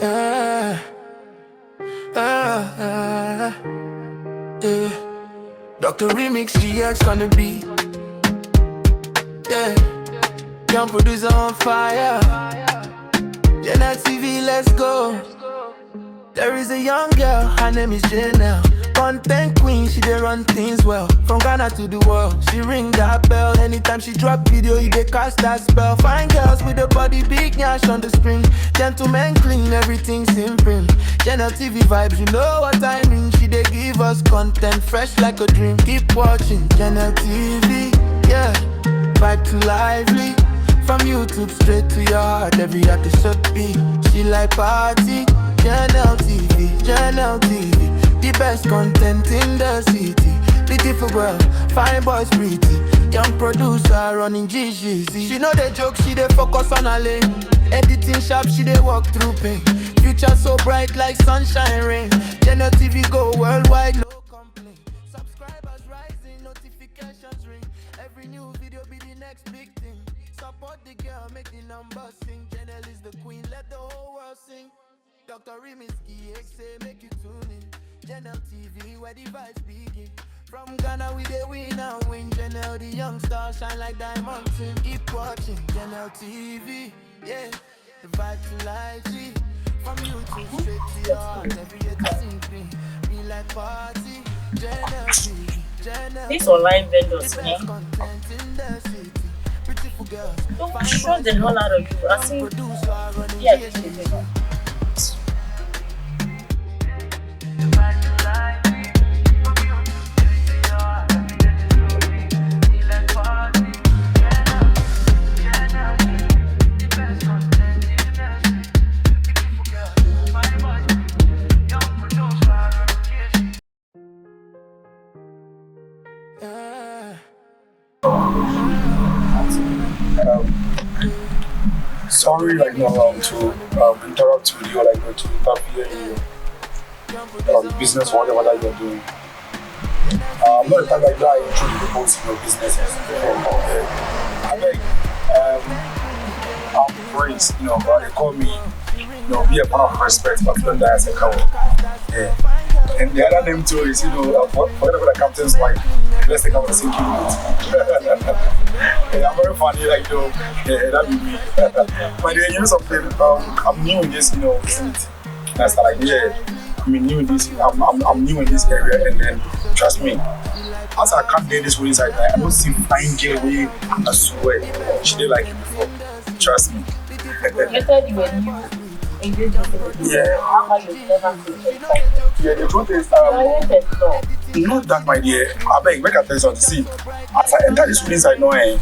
Yeah. Dr. Remix GX on the beat. Yeah. Young producer on fire. Gynel TV, let's go. There is a young girl, her name is Gynel. Content queen, she dey run things well. From Ghana to the world, she ring that bell. Anytime she drop video, you dey cast that spell. Fine girls with the body big nyash on the screen. Gentlemen clean, everything simple. Gynel TV vibes, you know what I mean. She dey give us content fresh like a dream. Keep watching Gynel TV, yeah. Vibe too lively. From YouTube straight to your heart, every episode be. She like party, Gynel TV, Gynel TV. The best content in the city. Beautiful girl, fine boys pretty. Young producer running GGZ. She know the joke, she dey focus on her lane. Editing sharp, she dey walk through pain. Future so bright like sunshine rain. Gynel TV go worldwide, no complaint. Subscribers rising, notifications ring. Every new video be the next big thing. Support the girl, make the numbers sing. Gynel is the queen, let the whole world sing. Dr. Rimiski, say make you tune in. Gynel TV, where the vibes begin. From Ghana we dey win and win. Gynel, the young star, shine like diamonds. Keep watching Gynel TV, yeah. The vibe too lively. From YouTube straight to your heart, every day to sing. Be like party, Gynel TV, Gynel. These online vendors, man. Content in the city. Beautiful girls. Don't show the hell out of you. I see. Yeah, this is it. Sorry, to interrupt with you, to interfere in your business, whatever that you're doing. I'm not the type like that I intrude the most in your business. I'm praised, but they call me, be a part of respect, but don't die as a coward. Yeah. And the other name too is, whatever the captain's like, let's take out the same I'm very funny, that be me. But you know something, I'm new in this, vicinity. That's I'm new in this, I'm new in this area, and then trust me, as I come there this way inside, I don't see fine girl way. I swear, she did like you before. Trust me. You thought you were new. Yeah. Yeah, the truth is, not that, my dear. I beg, make a tell you something. See, as I enter this place, I know I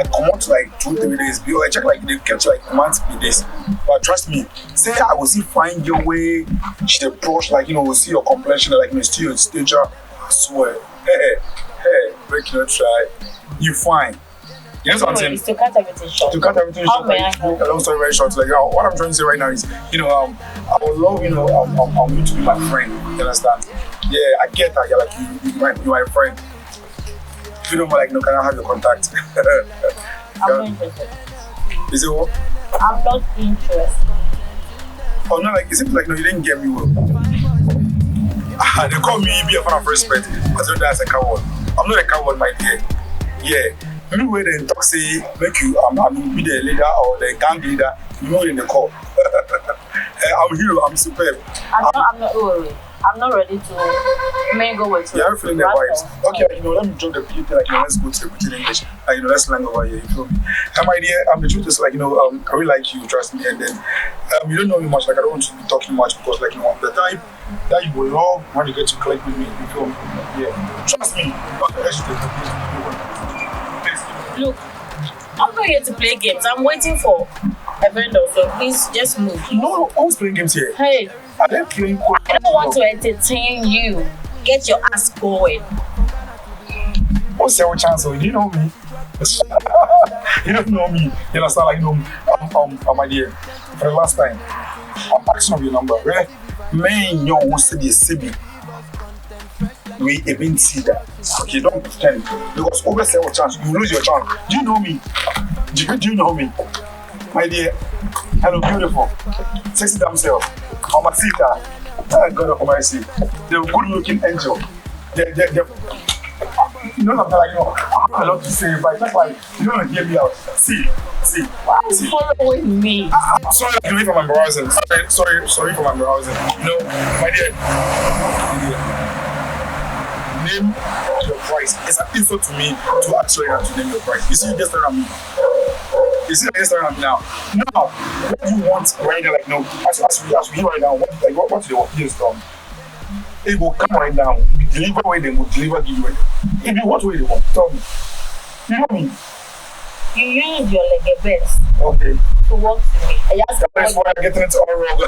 come out 2-3 days. Because I check they catch months per days. But trust me, say I will see fine your way. She the brush will see your complexion still your stature. I swear. Hey, break your try. You fine. You know what I'm saying? It's to cut everything short. To cut everything short, a long story very short. What I'm trying to say right now is, I would love, you to be my friend. You understand? Yeah, I get that. You're my friend. If you don't mind, can I have your contact? I'm not interested. Is it what? I'm not interested. Oh no, it seems no, you didn't get me well. They call me be a fan of respect. I don't as a coward. I'm not a coward, my dear. Yeah. Maybe when they talk say make you I'm be the leader or the gang leader, you know in the call. I'm hero, I'm superb. I'm not ready to mingle with you. Yeah, I'm feeling the vibes. Okay, let me drop the people let's go to the English. Let's land over here, you feel me? And my dear, the truth is I really like you, trust me, and then you don't know me much, I don't want to be talking much because the type that you will love when you get to click with me, you feel me? Yeah. Trust me, look, I'm not here to play games. I'm waiting for a vendor, so please just move. No, who's playing games here? Hey, are they playing? I don't want to entertain you. Get your ass going. What's your chance? Do you know me? You don't know me. You understand? My dear, for the last time, I'm asking of your number. Right? Man, you want to the CB. We even see that. Okay, don't pretend. Because over several chance, you lose your chance. Do you know me? Do you know me? My dear, Hello, beautiful. Sexy damsel. Mamacita. Thank God of mercy. The good looking angel. The you know something like, I have a lot to say, but that's why you don't want to hear me out. See. Why are you following me? I'm sorry for my embarrassing. Sorry for my embarrassing. My dear. Name your price. It's an insult to me to actually have to name your price. You see, you just staring at me. You see, I just staring at me now. Now, what do you want right now? Like, as we hear right now, what do they want this done? It will come right now. Deliver where they will deliver, give you. If you want where they want, tell me. You know me. You use your leg best Okay. to walk to me. That's why I'm getting it all wrong.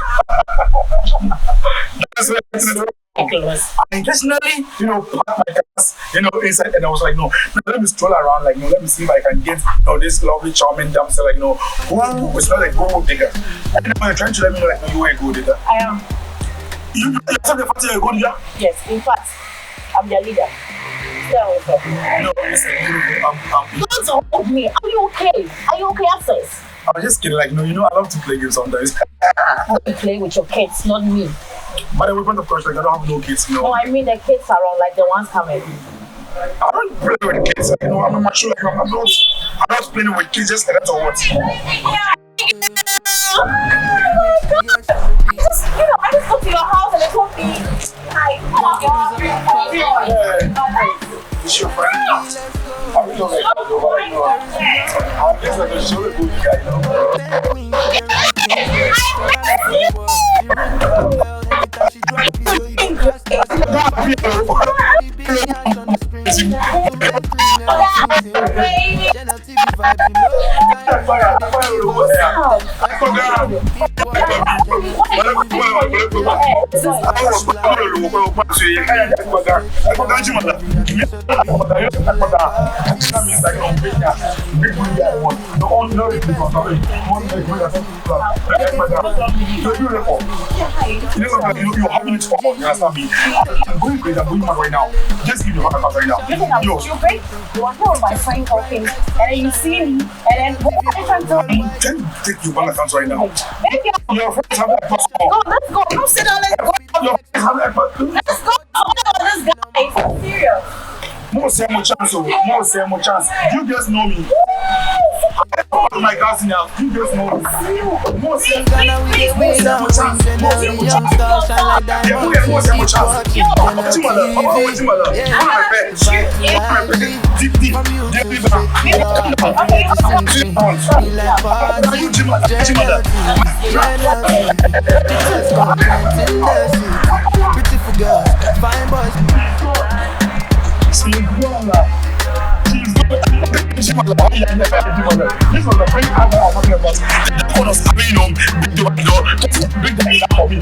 That's why I'm getting it all wrong. I intentionally, park my cars, inside, and I was like, no, let me stroll around, like, let me see if I can get, this lovely, charming damsel, like, who is not a gold digger. And then when you're trying to let me know, like, no, you are a gold digger. I am. You accept the fact that you're a gold digger? Yes, in fact, I'm their leader. No, listen, Don't hold me. Are you okay? Access? I was just kidding, like, I love to play games sometimes. You play with your kids, not me. By the way, point of course, like, I don't have no kids, No, I mean the kids around, like the ones coming. I don't play with kids, I'm mature, like, I'm not playing with kids, just that's all what. I just go to your house and they told me, hi, It's your friend. I really don't like that, though, I'm just like a show the good guy, You're having it for all. You understand me? I'm going crazy. I'm going mad right now. Just give me one right now. You think I'm stupid? You are here with my friend talking, and then you see me, and then what are you trying to tell me? Can you take your bank account right now? Maybe Your friends have that passport. go, let's go. Come sit down, let's go. Your friends have that passport. Let's go. Oh, this guy is serious. More say more chance. You just know me. I don't know my guys now. You just know me. More say more chance. Beautiful girl, fine boys. This was the very hour I'm talking about. The phone was coming home, big the door, big the for me.